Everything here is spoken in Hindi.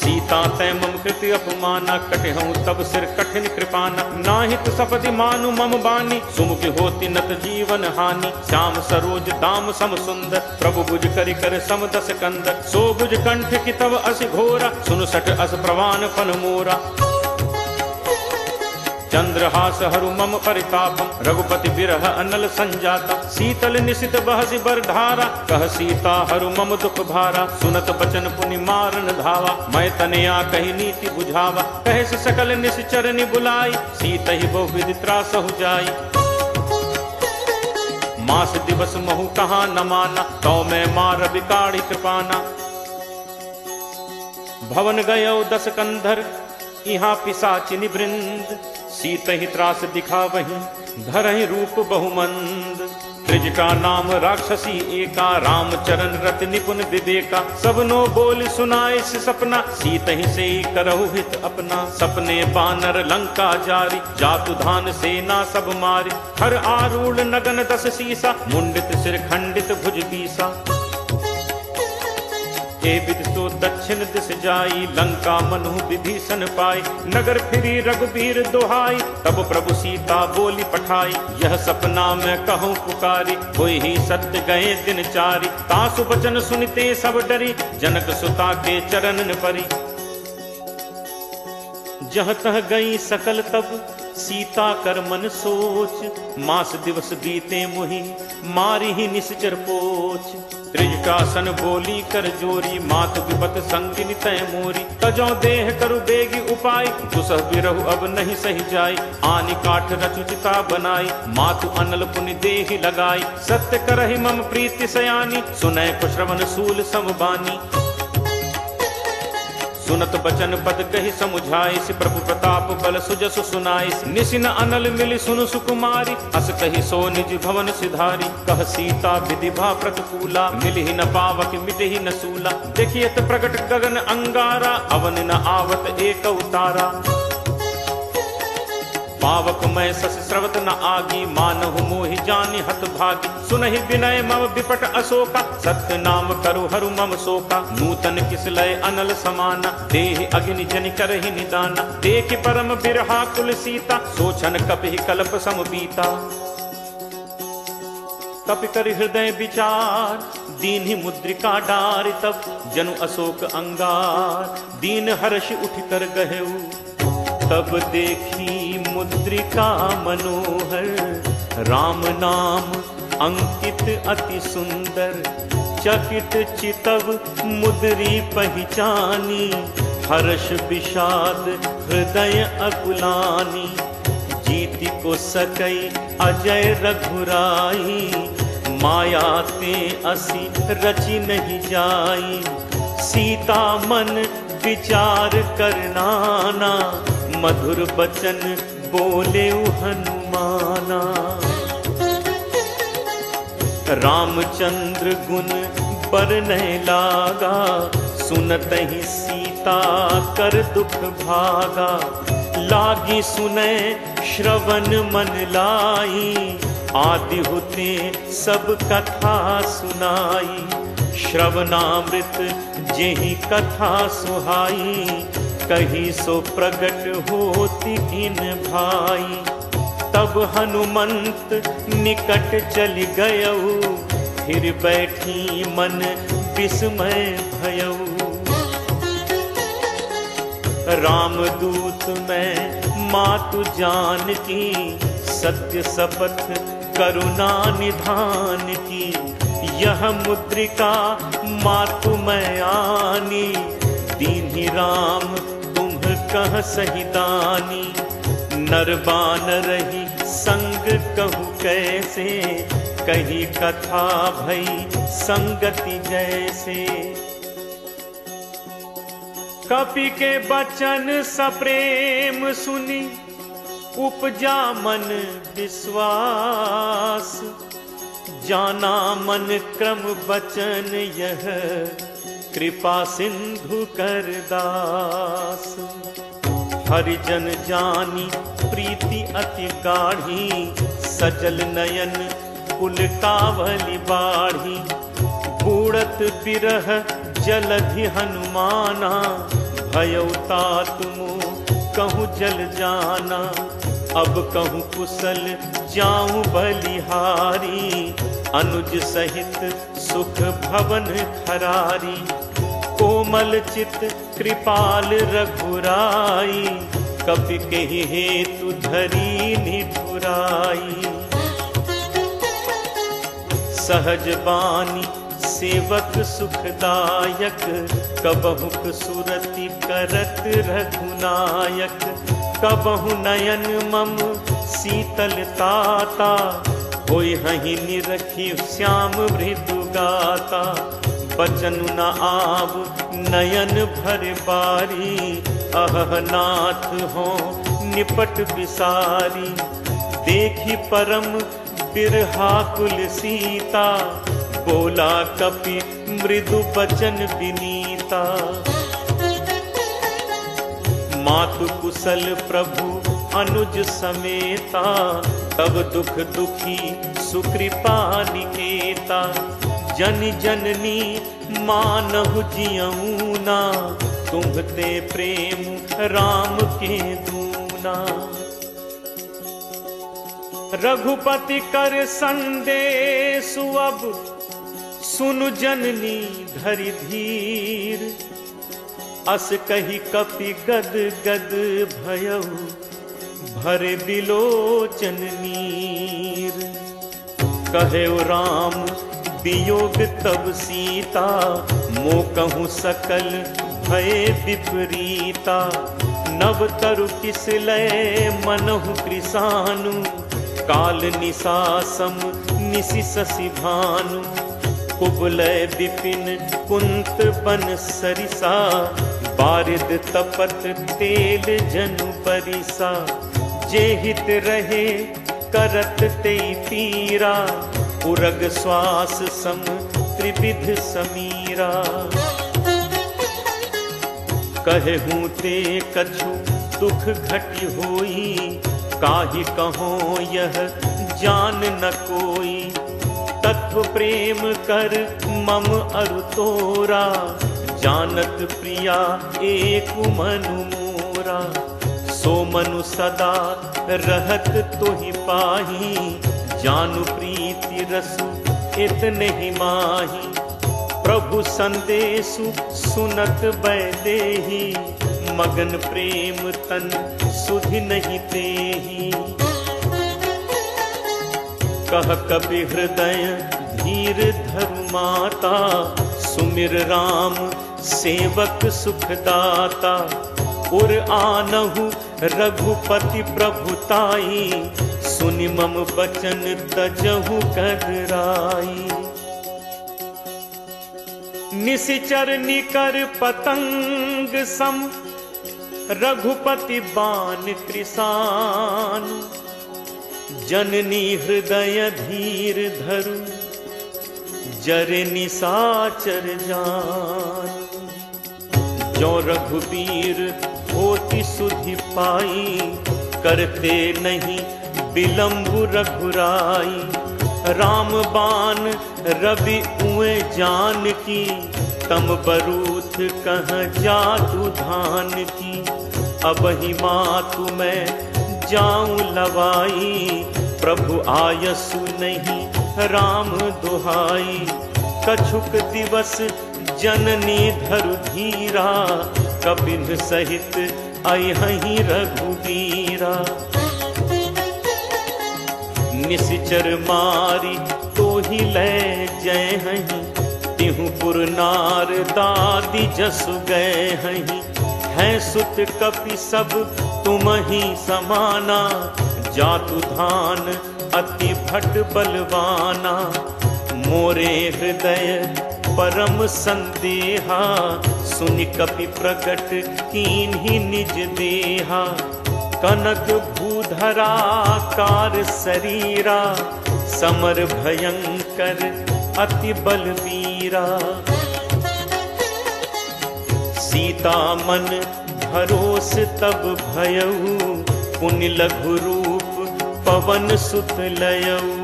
सीता तै मम कृति अपमाना, कटहूँ तब सिर कठिन कृपाना। नाहित सपदि मानु मम बानी, सुमुखी होती नत जीवन हानि। श्याम सरोज दाम सम सुंदर, प्रभु भुज करि कर सम दस कंदर। सो भुज कंठ की तव असि घोरा, सुन सठ अस प्रवान फन मोरा। चंद्रहास हरु मम परितापम, रघुपति बिरह अनल संजाता। शीतल निशित बहसि बर धारा, कह सीता हरु मम दुख भारा। सुनत बचन पुनि मारन धावा, मैं तनया कही नीति बुझावा। कहे से सकल निश्चर नि बुलाई, सीत ही बहुविधि त्रासहु जाई। मास दिवस महु कहा न माना, तो मैं मार बिकाड़ी कृपाना। भवन गयो दस कंधर, यहाँ पिशाचिनी वृंद। सीत ही त्रास दिखा वहीं, धरहि रूप बहुमंद। त्रिजटा नाम राक्षसी एका, रामचरण रति निपुण विवेका। सबनो बोल सुनाए से सपना, सीत ही से करहु हित अपना। सपने बानर लंका जारी, जातु धान सेना सब मारी। हर आरूढ़ नगन दस सीसा, मुंडित सिर खंडित भुज बीसा। विधि तो दक्षिण दिस जाई, लंका मनु विभीषण पाई। नगर फिरी रघुबीर दोहाई, तब प्रभु सीता बोली पठाई। यह सपना मैं कहूँ पुकारी, होई ही सत्य गए दिन चारी। तासु बचन सुनते सब डरी, जनक सुता के चरण परी। जह तह गई सकल तब, सीता कर मन सोच। मास दिवस बीते मुहि, मारी ही निश्चर पोच। त्रिजटासन बोली कर जोरी, मात विपत संगिनी तय मोरी। तजौ देह करु बेगी उपाय, दुसह बिरहु अब नहीं सही जाई। आनि काठ रचुचिता बनाई, मातु अनल पुनि देहि लगाई। सत्य करहि मम प्रीति सयानी, सुनय को श्रवण सूल समबानी। सुनत बचन पद कही समुझाई, प्रभु प्रताप बल सुजसु सुनाई। निसिन अनल मिली सुनु सुकुमारी, अस कही सो निज भवन सिधारी। कह सीता विधि भा प्रतिकूला, मिलहि न पावक मिटहि न सूला। देखियत प्रगट गगन अंगारा, अवन न आवत एक उतारा। पावक मैं सस स्रवत न आगी, मानहु मोहि जानि हत भागी। सुनहि विनय मम विपट अशोका, सत्य नाम करु हरु मम शोका। नूतन किसलय अनल समाना, देहि अग्नि जनि करहि निदाना। देखि परम बिरहा कुल सीता, सोचन कपिहि कल्प सम बीता। कपि कर हृदय विचार, दीन्हि मुद्रिका डारि। तब जनु अशोक अंगार, दीन हर्ष उठ कर गहेऊ। तब देखी मुद्रिका मनोहर, राम नाम अंकित अति सुंदर। चकित चितव मुद्री पहचानी, हर्ष विषाद हृदय अकुलानी। जीति को सकई अजय रघुराई, माया ते असी रचि नहीं जाई। सीता मन विचार करनाना, मधुर बचन बोले हनुमाना। रामचंद्र गुण बरनय लागा, सुनत ही सीता कर दुख भागा। लागी सुने श्रवण मन लाई, आदि होते सब कथा सुनाई। श्रवणामृत जेहि कथा सुहाई, कही सो प्रगट होती इन भाई। तब हनुमंत निकट चली गयऊ, फिर बैठी मन विस्मय भयऊ। रामदूत मैं मातु जान की, सत्य शपथ करुणा निधान की। यह मुद्रिका मातु मैं आनी, दीन्हि राम तुम कह सही दानी। नर बानर ही संग कहु कैसे, कही कथा भई संगति जैसे। कपि के बचन सप्रेम सुनी, उपजा मन विश्वास। जाना मन क्रम बचन यह, कृपा सिंधु कर दास। हरिजन जानी प्रीति अति गाढ़ी, सजल नयन कुल कावली बाढ़ी। बूढ़त बिरह जलधि हनुमाना, भयउ तात मोह कहूँ जल जाना, अब कहूँ कुशल जाऊं बलिहारी, अनुज सहित सुख भवन खरारी। कोमल चित कृपाल रघुराई, कपि केहि हेतु धरी निठुराई। सहज बानी सेवक सुखदायक, कबहुक सुरति करत रघुनायक। कबहु नयन मम शीतलताता, होय हहि निरखि श्याम मृदु गाता। बचनु न आव नयन भर बारी, अहह नाथ हो निपट बिसारी। देखी परम बिरहा कुल सीता, बोला कपि मृदु बचन विनीता। मातु कुशल प्रभु अनुज समेता, तब दुख दुखी सुकृपा निकेता। जन जननी मानहु जियऊना, तुम्हते प्रेम राम के दूना। रघुपति कर संदेशु अब, सुनु जननी धरि धीर। अस कही कपि गद गद भयउ, भरे बिलोचन नीर। कहेउ राम वियोग तब सीता, मो कहूँ सकल भय विपरीता। नव तरु किस लय मनहु कृसानु, काल निसासम निसि शशि भानु। कुबलय विपिन कुंत बन सरिसा, बारिद तपत तेल जनु परिसा। जे हित रहे करत ते पीरा, उरग श्वास सम त्रिविध समीरा। कहूँ ते कछु दुख घटि होई, काहि कहो यह जान न कोई। तत्व प्रेम कर मम अरु तोरा, जानत प्रिया एक मनु मोरा। सो मनु सदा रहत तोहि पाही, जानु प्रीति रसु इतने ही माही। प्रभु संदेशु सुनत बैदेही, मगन प्रेम तन सुधि नहीं तेही। कह कपि हृदय धीर धरु माता, सुमिर राम सेवक सुखदाता। उर आनहु रघुपति प्रभुताई, सुनि मम बचन तजहु कदराई। निशिचर निकर पतंग सम, रघुपति बान कृसान। जननी हृदय धीर धरु, जरे निसाचर जान। जो रघुबीर होति सुधि पाई, करते नहीं विलंब रघुराई। राम बान रवि उए जान की, तम बरूथ कह जातु धान की। अब ही मातु मैं जाऊं लवाई, प्रभु आयसु नहीं राम दुहाई। कछुक दिवस जननी धरु धीरा, कपिन सहित अयहि रघुबीरा। निशिचर मारी तो ही ले जय हहीं, तिहु पुर नार दादी जसु गए हहीं। हैं सुत कपि सब तुम ही समाना, जातु धान अति भट बलवाना। मोरे हृदय परम संदेहा, सुनि कपि प्रकट कीन्ही निज देहा। कनक भूधरा कार शरीरा, समर भयंकर अति बलवीरा। सीता मन भरोस तब भयऊ, पुनि लघु रूप पवन सुत लयऊ।